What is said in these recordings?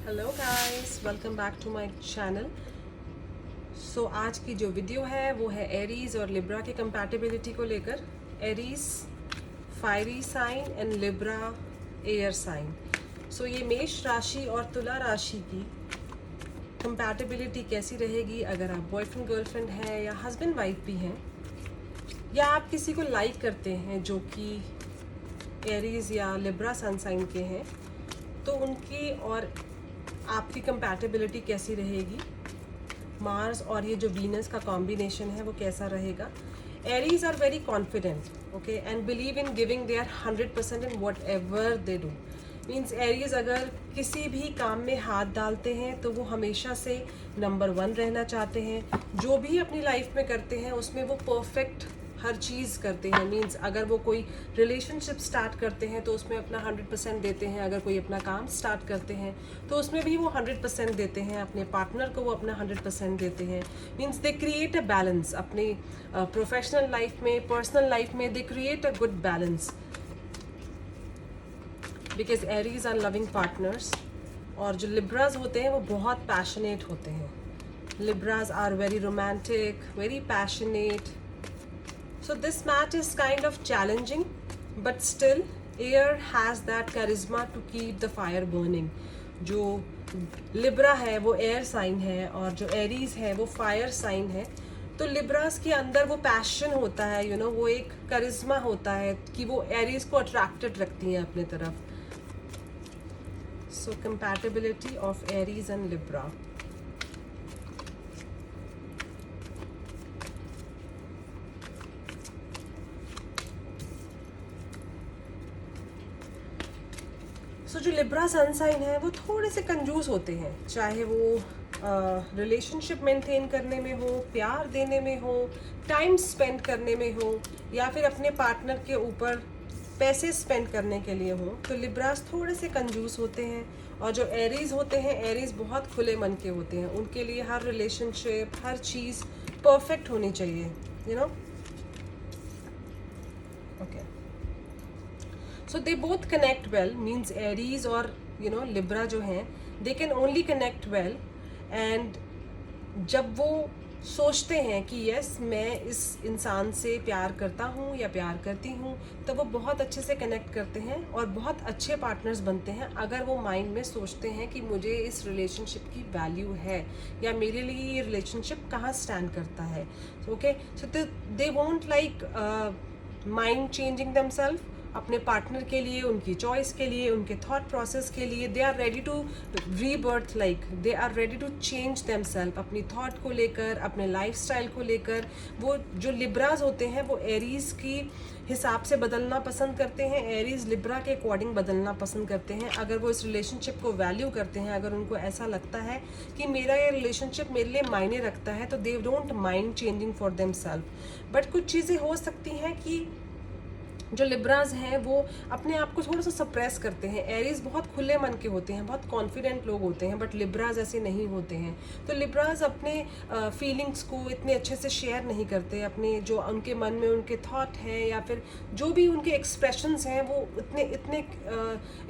Hello guys, welcome back to my channel. So आज की जो वीडियो है वो है एरीज और लिब्रा के कंपैटिबिलिटी को लेकर। Aries fiery sign and Libra air sign. So ये मेष राशि और तुला राशि की कंपैटिबिलिटी कैसी रहेगी अगर आप बॉयफ्रेंड गर्लफ्रेंड हैं या हस्बैंड वाइफ भी हैं, या आप किसी को लाइक करते हैं जो कि एरीज या लिब्रा सन साइन के हैं, तो उनकी और आपकी कंपैटिबिलिटी कैसी रहेगी। मार्स और ये जो वीनस का कॉम्बिनेशन है वो कैसा रहेगा। Aries are very confident, okay, and believe in giving their 100% in whatever they do. Means Aries अगर किसी भी काम में हाथ डालते हैं तो वो हमेशा से नंबर 1 रहना चाहते हैं। जो भी अपनी लाइफ में करते हैं उसमें वो परफेक्ट हर चीज़ करते हैं। मीन्स अगर वो कोई रिलेशनशिप स्टार्ट करते हैं तो उसमें अपना 100% देते हैं। अगर कोई अपना काम स्टार्ट करते हैं तो उसमें भी वो 100% देते हैं। अपने पार्टनर को वो अपना 100% देते हैं। Means they create a balance अपनी प्रोफेशनल लाइफ में, पर्सनल लाइफ में। They create a good balance because Aries are loving partners. और जो लिब्राज होते हैं वो बहुत पैशनेट होते हैं। Libras are very romantic, very passionate. So this match is kind of challenging, but still air has that charisma to keep the fire burning. जो Libra है वो एयर साइन है और जो एरीज है वो फायर साइन है। तो लिब्रास के अंदर वो पैशन होता है, वो एक करिश्मा होता है कि वो एरीज को अट्रैक्टेड रखती हैं अपने तरफ। So compatibility of Aries and Libra. So जो लिब्रा सन साइन है वो थोड़े से कंजूस होते हैं, चाहे वो रिलेशनशिप मेंटेन करने में हो, प्यार देने में हो, टाइम स्पेंड करने में हो, या फिर अपने पार्टनर के ऊपर पैसे स्पेंड करने के लिए हो। तो लिब्रास थोड़े से कंजूस होते हैं। और जो एरीज होते हैं, एरीज बहुत खुले मन के होते हैं। उनके लिए हर रिलेशनशिप, हर चीज़ परफेक्ट होनी चाहिए, okay. So they both connect well. Means Aries और लिब्रा जो हैं, they can only connect well. And जब वो सोचते हैं कि यस मैं इस इंसान से प्यार करता हूँ या प्यार करती हूँ, तो वो बहुत अच्छे से कनेक्ट करते हैं और बहुत अच्छे पार्टनर्स बनते हैं अगर वो माइंड में सोचते हैं कि मुझे इस रिलेशनशिप की वैल्यू है या मेरे लिए ये रिलेशनशिप कहाँ स्टैंड करता है। Okay, so they won't like mind changing themselves. अपने पार्टनर के लिए, उनकी चॉइस के लिए, उनके थॉट प्रोसेस के लिए they are ready to rebirth, like they are ready to change themselves. अपनी थॉट को लेकर, अपने लाइफस्टाइल को लेकर वो जो लिब्राज होते हैं वो एरीज की हिसाब से बदलना पसंद करते हैं। एरीज लिब्रा के अकॉर्डिंग बदलना पसंद करते हैं। अगर वो इस रिलेशनशिप को वैल्यू करते हैं, अगर उनको ऐसा लगता है कि मेरा ये रिलेशनशिप मेरे लिए मायने रखता है, तो they don't mind changing for themselves. But कुछ चीज़ें हो सकती हैं कि जो लिब्राज हैं वो अपने आप को थोड़ा सा सप्रेस करते हैं। एरीज बहुत खुले मन के होते हैं, बहुत कॉन्फिडेंट लोग होते हैं, बट लिब्राज ऐसे नहीं होते हैं। तो लिब्राज अपने फीलिंग्स को इतने अच्छे से शेयर नहीं करते। अपने जो उनके मन में उनके थॉट हैं या फिर जो भी उनके एक्सप्रेशंस हैं वो इतने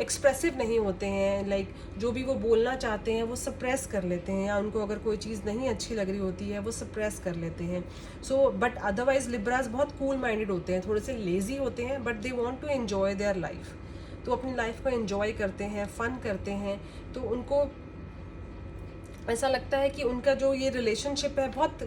एक्सप्रेसिव नहीं होते हैं। लाइक जो भी वो बोलना चाहते हैं वो सप्रेस कर लेते हैं, या उनको अगर कोई चीज़ नहीं अच्छी लग रही होती है वो सप्रेस कर लेते हैं। सो बट अदरवाइज लिब्राज बहुत कूल माइंडेड होते हैं, थोड़े से लेजी होते हैं, but they want to enjoy their life. तो अपनी लाइफ को एंजॉय करते हैं, फन करते हैं। तो उनको ऐसा लगता है कि उनका जो ये रिलेशनशिप है बहुत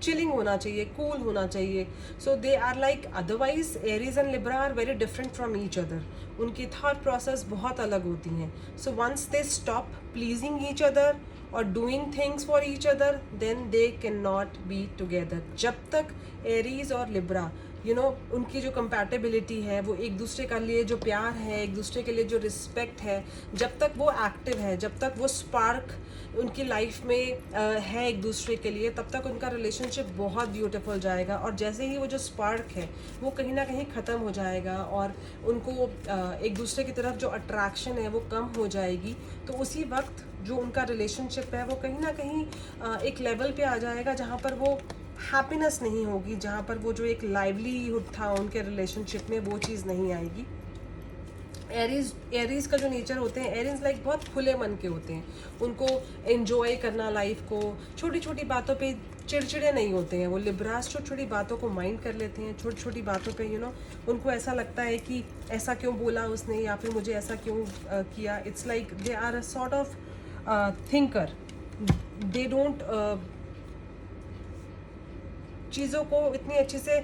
चिलिंग होना चाहिए, कूल होना चाहिए। So they are like, otherwise Aries and Libra are very different from each other. उनकी थॉट प्रोसेस बहुत अलग होती हैं। So once they stop pleasing each other और doing things for each other, then they can not be together. जब तक Aries और Libra उनकी जो कंपैटिबिलिटी है, वो एक दूसरे के लिए जो प्यार है, एक दूसरे के लिए जो रिस्पेक्ट है, जब तक वो एक्टिव है, जब तक वो स्पार्क उनकी लाइफ में है एक दूसरे के लिए, तब तक उनका रिलेशनशिप बहुत ब्यूटीफुल जाएगा। और जैसे ही वो जो स्पार्क है वो कहीं ना कहीं ख़त्म हो जाएगा और उनको एक दूसरे की तरफ जो अट्रैक्शन है वो कम हो जाएगी, तो उसी वक्त जो उनका रिलेशनशिप है वो कहीं ना कहीं एक लेवल पे आ जाएगा जहाँ पर वो हैप्पीनेस नहीं होगी, जहाँ पर वो जो एक लाइवलीहुड था उनके रिलेशनशिप में वो चीज़ नहीं आएगी। एरीज का जो नेचर होते हैं, एरीज लाइक बहुत खुले मन के होते हैं, उनको एंजॉय करना लाइफ को, छोटी छोटी बातों पे चिड़चिड़े नहीं होते हैं वो। लिब्रास छोटी छोटी बातों को माइंड कर लेते हैं, छोटी छोटी बातों पे उनको ऐसा लगता है कि ऐसा क्यों बोला उसने, या फिर मुझे ऐसा क्यों किया। It's like they are a sort of thinker, they don't चीज़ों को इतनी अच्छे से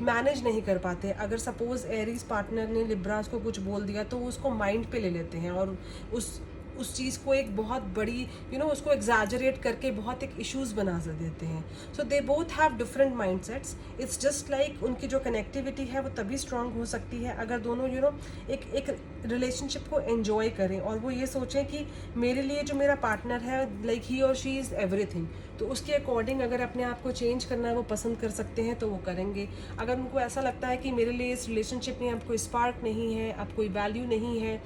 मैनेज नहीं कर पाते। अगर सपोज एरीज पार्टनर ने लिब्रास को कुछ बोल दिया तो वो उसको माइंड पे ले लेते हैं और उस चीज़ को एक बहुत बड़ी उसको एग्जैजरेट करके बहुत एक इश्यूज़ बना देते हैं। So they both have different mindsets. It's just like उनकी जो कनेक्टिविटी है वो तभी स्ट्रांग हो सकती है अगर दोनों एक रिलेशनशिप को एंजॉय करें और वो ये सोचें कि मेरे लिए जो मेरा पार्टनर है, लाइक ही और शी इज़ एवरीथिंग। तो उसके अकॉर्डिंग अगर अपने आप को चेंज करना है, वो पसंद कर सकते हैं तो वो करेंगे। अगर उनको ऐसा लगता है कि मेरे लिए इस रिलेशनशिप में अब कोई स्पार्क नहीं है, अब कोई वैल्यू नहीं है,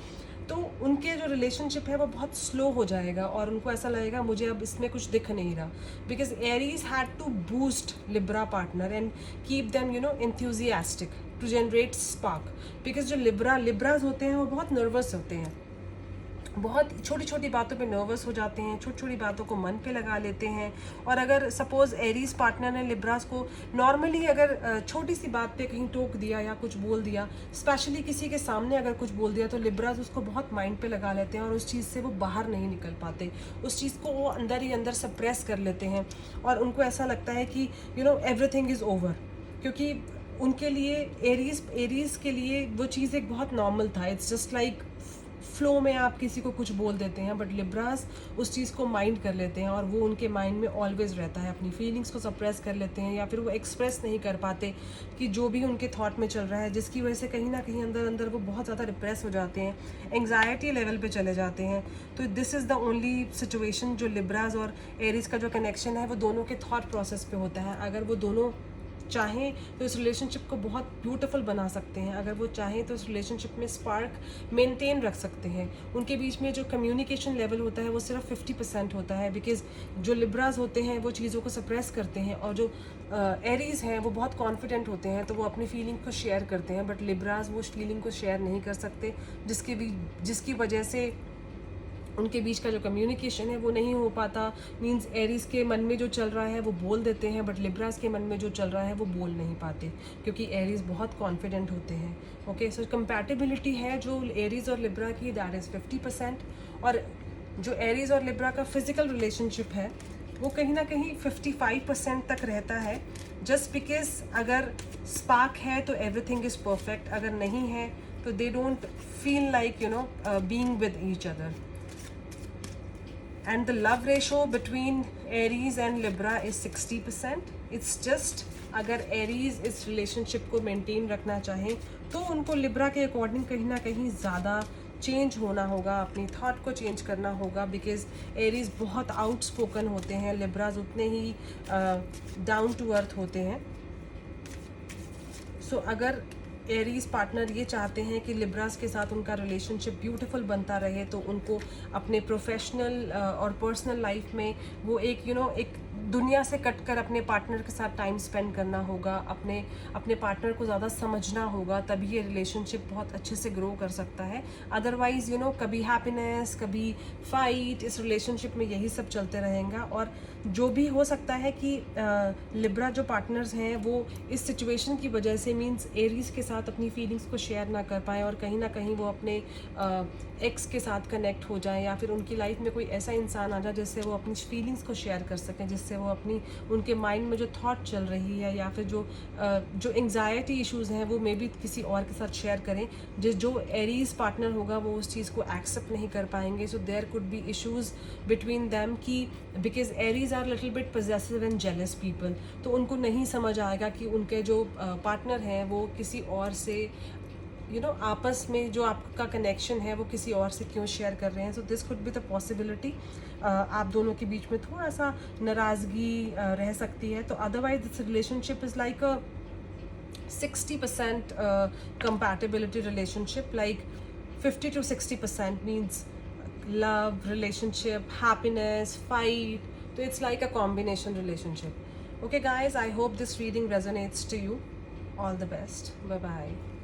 तो उनके जो रिलेशनशिप है वो बहुत स्लो हो जाएगा और उनको ऐसा लगेगा मुझे अब इसमें कुछ दिख नहीं रहा। Because Aries had to boost Libra partner and keep them enthusiastic to generate spark. Because जो लिब्राज होते हैं वो बहुत नर्वस होते हैं, बहुत छोटी छोटी बातों पे नर्वस हो जाते हैं, छोटी छोटी बातों को मन पे लगा लेते हैं। और अगर सपोज एरीज पार्टनर ने लिब्रास को नॉर्मली अगर छोटी सी बात पे कहीं टोक दिया या कुछ बोल दिया, स्पेशली किसी के सामने अगर कुछ बोल दिया, तो लिब्रास उसको बहुत माइंड पे लगा लेते हैं और उस चीज़ से वो बाहर नहीं निकल पाते। उस चीज़ को वो अंदर ही अंदर सप्रेस कर लेते हैं और उनको ऐसा लगता है कि एवरीथिंग इज़ ओवर। क्योंकि उनके लिए एरीज के लिए वो चीज़ एक बहुत नॉर्मल था। इट्स जस्ट लाइक फ्लो में आप किसी को कुछ बोल देते हैं, बट लिब्रास उस चीज़ को माइंड कर लेते हैं और वो उनके माइंड में ऑलवेज रहता है। अपनी फीलिंग्स को सप्रेस कर लेते हैं या फिर वो एक्सप्रेस नहीं कर पाते कि जो भी उनके थॉट में चल रहा है, जिसकी वजह से कहीं ना कहीं अंदर अंदर वो बहुत ज़्यादा डिप्रेस हो जाते हैं, एंग्जाइटी लेवल पे चले जाते हैं। तो this is the only situation जो लिब्रास और एरीज का जो कनेक्शन है वो दोनों के थॉट प्रोसेस पे होता है। अगर वो दोनों चाहें तो इस रिलेशनशिप को बहुत ब्यूटीफुल बना सकते हैं। अगर वो चाहें तो इस रिलेशनशिप में स्पार्क मेंटेन रख सकते हैं। उनके बीच में जो कम्युनिकेशन लेवल होता है वो सिर्फ 50% होता है। बिकॉज जो लिब्रास होते हैं वो चीज़ों को सप्रेस करते हैं और जो एरीज हैं वो बहुत कॉन्फिडेंट होते हैं, तो वो अपनी फीलिंग को शेयर करते हैं। बट लिब्रास वो फीलिंग को शेयर नहीं कर सकते, जिसकी वजह से उनके बीच का जो कम्युनिकेशन है वो नहीं हो पाता। मींस एरीज के मन में जो चल रहा है वो बोल देते हैं, बट लिब्रास के मन में जो चल रहा है वो बोल नहीं पाते, क्योंकि एरीज बहुत कॉन्फिडेंट होते हैं। ओके, सो कंपैटिबिलिटी है जो एरीज और लिब्रा की, दैट इज़ 50%। और जो एरीज और लिब्रा का फिजिकल रिलेशनशिप है वो कहीं ना कहीं 55% तक रहता है। जस्ट बिकॉज अगर स्पार्क है तो एवरीथिंग इज़ परफेक्ट, अगर नहीं है तो they don't feel like being with each other. And the love ratio between Aries and Libra is 60%. It's just अगर Aries इस रिलेशनशिप को मेंटेन रखना चाहें तो उनको Libra के अकॉर्डिंग कहीं ना कहीं ज़्यादा चेंज होना होगा, अपनी थॉट को चेंज करना होगा। बिकॉज Aries बहुत आउटस्पोकन होते हैं, Libras उतने ही डाउन टू अर्थ होते हैं। सो अगर एरीज पार्टनर ये चाहते हैं कि लिब्रास के साथ उनका रिलेशनशिप ब्यूटीफुल बनता रहे, तो उनको अपने प्रोफेशनल और पर्सनल लाइफ में वो एक दुनिया से कटकर अपने पार्टनर के साथ टाइम स्पेंड करना होगा, अपने पार्टनर को ज़्यादा समझना होगा, तभी ये रिलेशनशिप बहुत अच्छे से ग्रो कर सकता है। अदरवाइज़ कभी हैप्पीनेस कभी फाइट, इस रिलेशनशिप में यही सब चलते रहेगा। और जो भी हो सकता है कि लिब्रा जो पार्टनर्स हैं वो इस सिचुएशन की वजह से मींस एरीज के साथ अपनी फीलिंग्स को शेयर ना कर पाए और कहीं ना कहीं वो अपने एक्स के साथ कनेक्ट हो जाए, या फिर उनकी लाइफ में कोई ऐसा इंसान आ जाए जिससे वो अपनी फीलिंग्स को शेयर कर सकें, जिससे वो उनके माइंड में जो थॉट चल रही है या फिर जो एंग्जाइटी इश्यूज़ हैं वो मे बी किसी और के साथ शेयर करें। जो एरीज पार्टनर होगा वो उस चीज़ को एक्सेप्ट नहीं कर पाएंगे। So there could be issues between them की because Aries are little bit possessive and jealous people. तो उनको नहीं समझ आएगा कि उनके जो पार्टनर हैं वो किसी और से आपस में जो आपका कनेक्शन है वो किसी और से क्यों शेयर कर रहे हैं। So this could be the possibility. आप दोनों के बीच में थोड़ा सा नाराज़गी रह सकती है। तो otherwise this relationship is like a 60% compatibility relationship, like 50 to 60% means love, relationship, happiness, fight. So it's like a combination relationship. Okay guys, I hope this reading resonates to you. All the best. Bye bye.